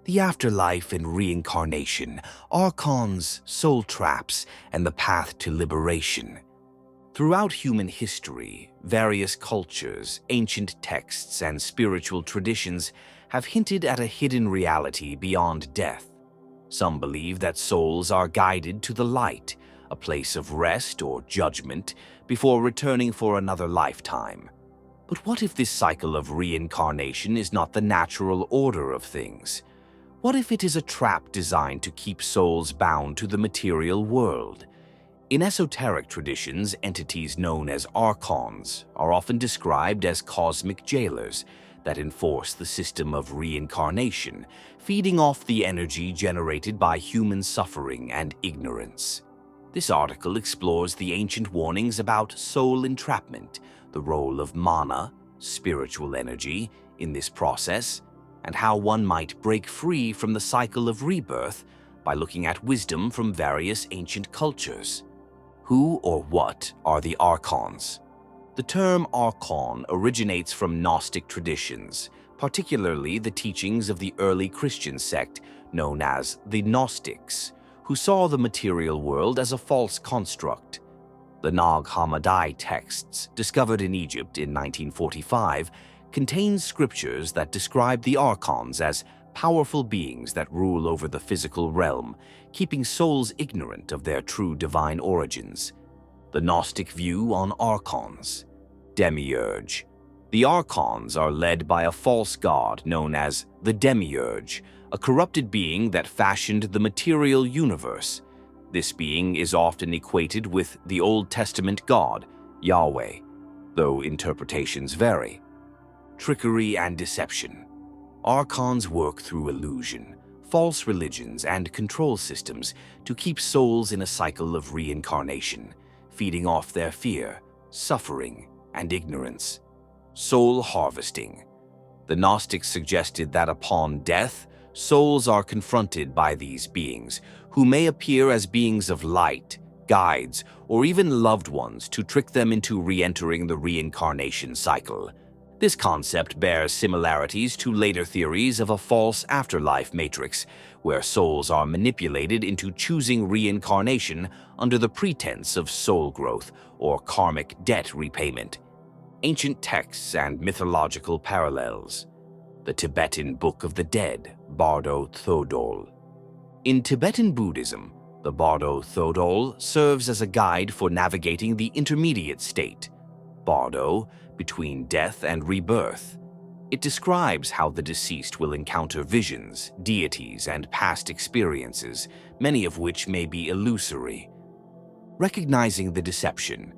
The afterlife and reincarnation, Archons, soul traps, and the path to liberation. Throughout human history, various cultures, ancient texts, and spiritual traditions have hinted at a hidden reality beyond death. Some believe that souls are guided to the light, a place of rest or judgment, before returning for another lifetime. But what if this cycle of reincarnation is not the natural order of things? What if it is a trap designed to keep souls bound to the material world? In esoteric traditions, entities known as Archons are often described as cosmic jailers that enforce the system of reincarnation, feeding off the energy generated by human suffering and ignorance. This article explores the ancient warnings about soul entrapment, the role of mana, spiritual energy, in this process, and how one might break free from the cycle of rebirth by looking at wisdom from various ancient cultures. Who or what are the Archons? The term Archon originates from Gnostic traditions, particularly the teachings of the early Christian sect known as the Gnostics, who saw the material world as a false construct. The Nag Hammadi texts, discovered in Egypt in 1945, contain scriptures that describe the Archons as powerful beings that rule over the physical realm, keeping souls ignorant of their true divine origins. The Gnostic view on Archons. Demiurge. The Archons are led by a false god known as the Demiurge, a corrupted being that fashioned the material universe. This being is often equated with the Old Testament God, Yahweh, though interpretations vary. Trickery and deception. Archons work through illusion, false religions, and control systems to keep souls in a cycle of reincarnation, feeding off their fear, suffering, and ignorance. Soul harvesting. The Gnostics suggested that upon death, souls are confronted by these beings, who may appear as beings of light, guides, or even loved ones to trick them into re-entering the reincarnation cycle. This concept bears similarities to later theories of a false afterlife matrix, where souls are manipulated into choosing reincarnation under the pretense of soul growth or karmic debt repayment. Ancient texts and mythological parallels. The Tibetan Book of the Dead, Bardo Thodol. In Tibetan Buddhism, the Bardo Thodol serves as a guide for navigating the intermediate state, Bardo, between death and rebirth. It describes how the deceased will encounter visions, deities, and past experiences, many of which may be illusory. Recognizing the deception.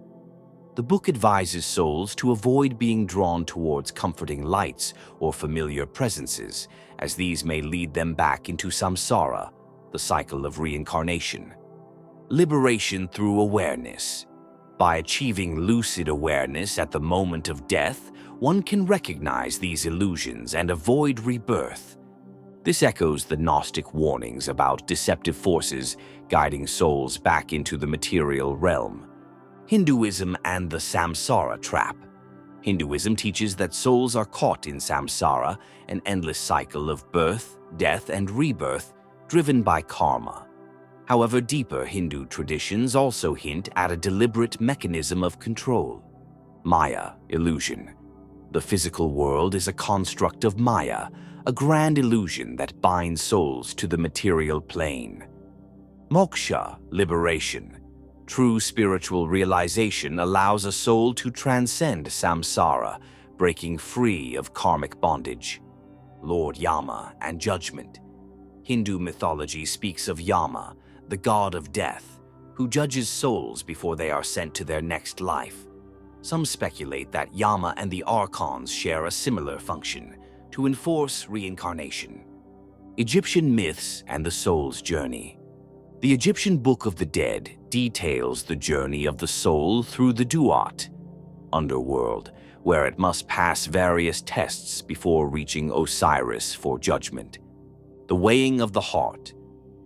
The book advises souls to avoid being drawn towards comforting lights or familiar presences, as these may lead them back into samsara, the cycle of reincarnation. Liberation through awareness. By achieving lucid awareness at the moment of death, one can recognize these illusions and avoid rebirth. This echoes the Gnostic warnings about deceptive forces guiding souls back into the material realm. Hinduism and the samsara trap. Hinduism teaches that souls are caught in samsara, an endless cycle of birth, death, and rebirth driven by karma. However, deeper Hindu traditions also hint at a deliberate mechanism of control. Maya, illusion. The physical world is a construct of Maya, a grand illusion that binds souls to the material plane. Moksha, liberation. True spiritual realization allows a soul to transcend samsara, breaking free of karmic bondage. Lord Yama and judgment. Hindu mythology speaks of Yama, the god of death, who judges souls before they are sent to their next life. Some speculate that Yama and the Archons share a similar function, to enforce reincarnation. Egyptian myths and the soul's journey. The Egyptian Book of the Dead details the journey of the soul through the Duat, underworld, where it must pass various tests before reaching Osiris for judgment. The weighing of the heart.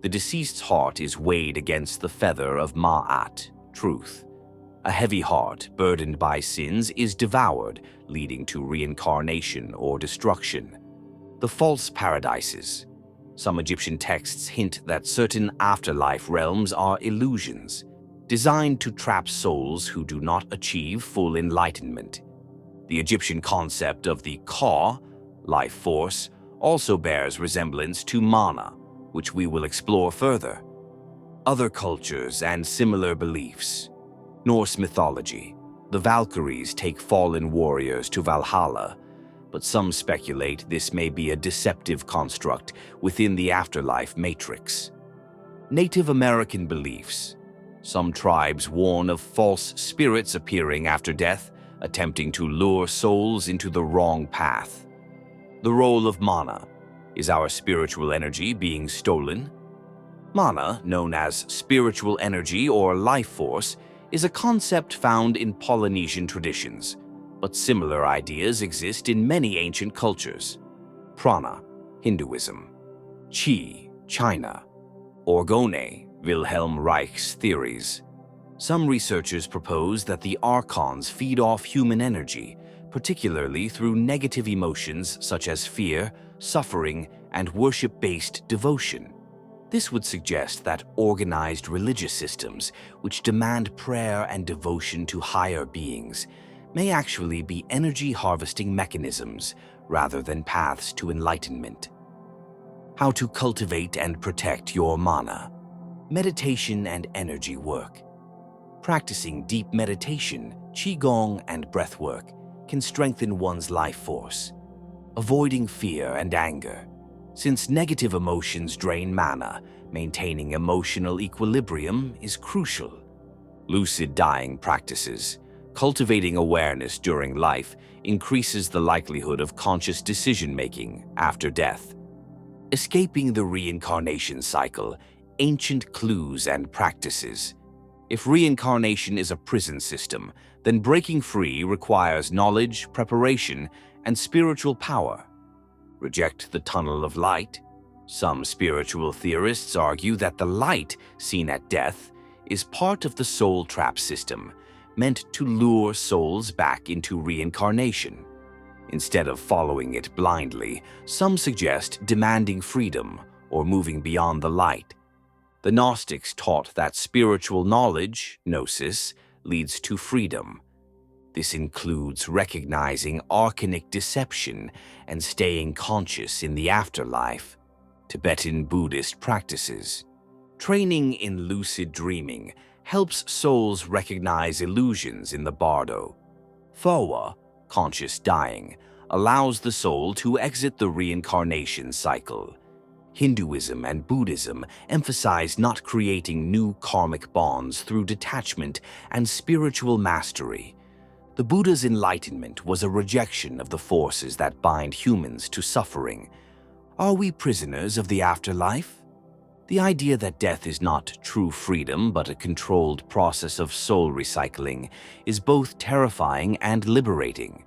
The deceased's heart is weighed against the feather of Ma'at, truth. A heavy heart, burdened by sins, is devoured, leading to reincarnation or destruction. The false paradises. Some Egyptian texts hint that certain afterlife realms are illusions, designed to trap souls who do not achieve full enlightenment. The Egyptian concept of the Ka, life force, also bears resemblance to mana, which we will explore further. Other cultures and similar beliefs. Norse mythology. The Valkyries take fallen warriors to Valhalla, but some speculate this may be a deceptive construct within the afterlife matrix. Native American beliefs. Some tribes warn of false spirits appearing after death, attempting to lure souls into the wrong path. The role of mana. Is our spiritual energy being stolen? Mana, known as spiritual energy or life force, is a concept found in Polynesian traditions, but similar ideas exist in many ancient cultures. Prana, Hinduism. Qi, China. Orgone, Wilhelm Reich's theories. Some researchers propose that the Archons feed off human energy, particularly through negative emotions such as fear, suffering, and worship-based devotion. This would suggest that organized religious systems, which demand prayer and devotion to higher beings, may actually be energy-harvesting mechanisms rather than paths to enlightenment. How to cultivate and protect your mana. Meditation and energy work. Practicing deep meditation, qigong, and breathwork can strengthen one's life force. Avoiding fear and anger. Since negative emotions drain mana, maintaining emotional equilibrium is crucial. Lucid dying practices. Cultivating awareness during life increases the likelihood of conscious decision-making after death. Escaping the reincarnation cycle, ancient clues and practices. If reincarnation is a prison system, then breaking free requires knowledge, preparation, and spiritual power. Reject the tunnel of light. Some spiritual theorists argue that the light seen at death is part of the soul trap system, meant to lure souls back into reincarnation. Instead of following it blindly, some suggest demanding freedom or moving beyond the light. The Gnostics taught that spiritual knowledge, gnosis, leads to freedom. This includes recognizing archonic deception and staying conscious in the afterlife. Tibetan Buddhist practices. Training in lucid dreaming helps souls recognize illusions in the bardo. Phowa, conscious dying, allows the soul to exit the reincarnation cycle. Hinduism and Buddhism emphasize not creating new karmic bonds through detachment and spiritual mastery. The Buddha's enlightenment was a rejection of the forces that bind humans to suffering. Are we prisoners of the afterlife? The idea that death is not true freedom but a controlled process of soul recycling is both terrifying and liberating.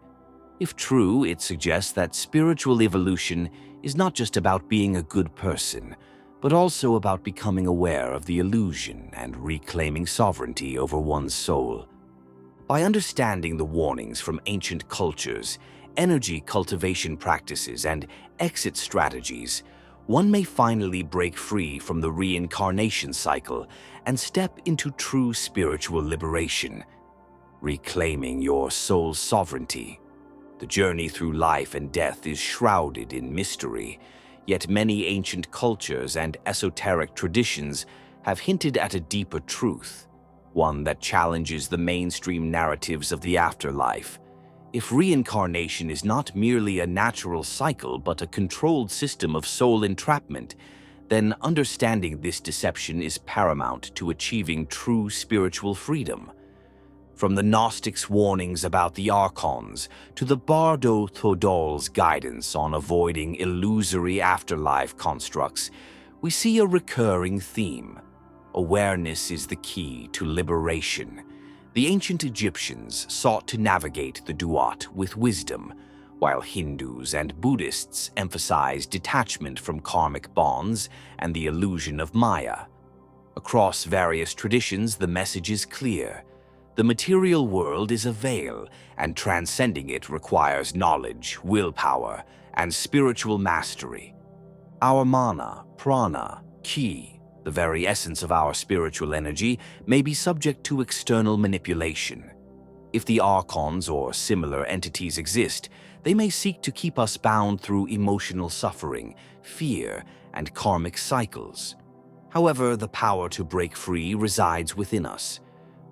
If true, it suggests that spiritual evolution is not just about being a good person, but also about becoming aware of the illusion and reclaiming sovereignty over one's soul. By understanding the warnings from ancient cultures, energy cultivation practices, and exit strategies, one may finally break free from the reincarnation cycle and step into true spiritual liberation, reclaiming your soul's sovereignty. The journey through life and death is shrouded in mystery, yet many ancient cultures and esoteric traditions have hinted at a deeper truth, one that challenges the mainstream narratives of the afterlife. If reincarnation is not merely a natural cycle but a controlled system of soul entrapment, then understanding this deception is paramount to achieving true spiritual freedom. From the Gnostics' warnings about the Archons to the Bardo Thodol's guidance on avoiding illusory afterlife constructs, we see a recurring theme. Awareness is the key to liberation. The ancient Egyptians sought to navigate the duat with wisdom, while Hindus and Buddhists emphasized detachment from karmic bonds and the illusion of Maya. Across various traditions, the message is clear. The material world is a veil, and transcending it requires knowledge, willpower, and spiritual mastery. Our mana, prana, ki, the very essence of our spiritual energy, may be subject to external manipulation. If the Archons or similar entities exist, they may seek to keep us bound through emotional suffering, fear, and karmic cycles. However, the power to break free resides within us.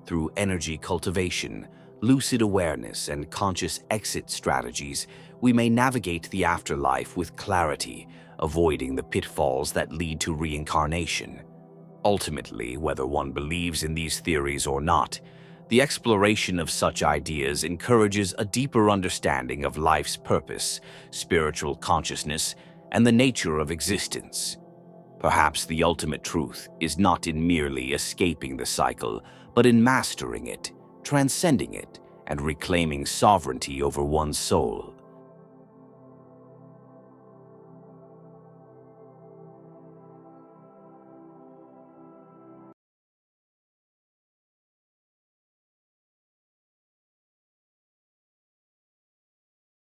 Through energy cultivation, lucid awareness, and conscious exit strategies, we may navigate the afterlife with clarity, avoiding the pitfalls that lead to reincarnation. Ultimately, whether one believes in these theories or not, the exploration of such ideas encourages a deeper understanding of life's purpose, spiritual consciousness, and the nature of existence. Perhaps the ultimate truth is not in merely escaping the cycle, but in mastering it, transcending it, and reclaiming sovereignty over one's soul.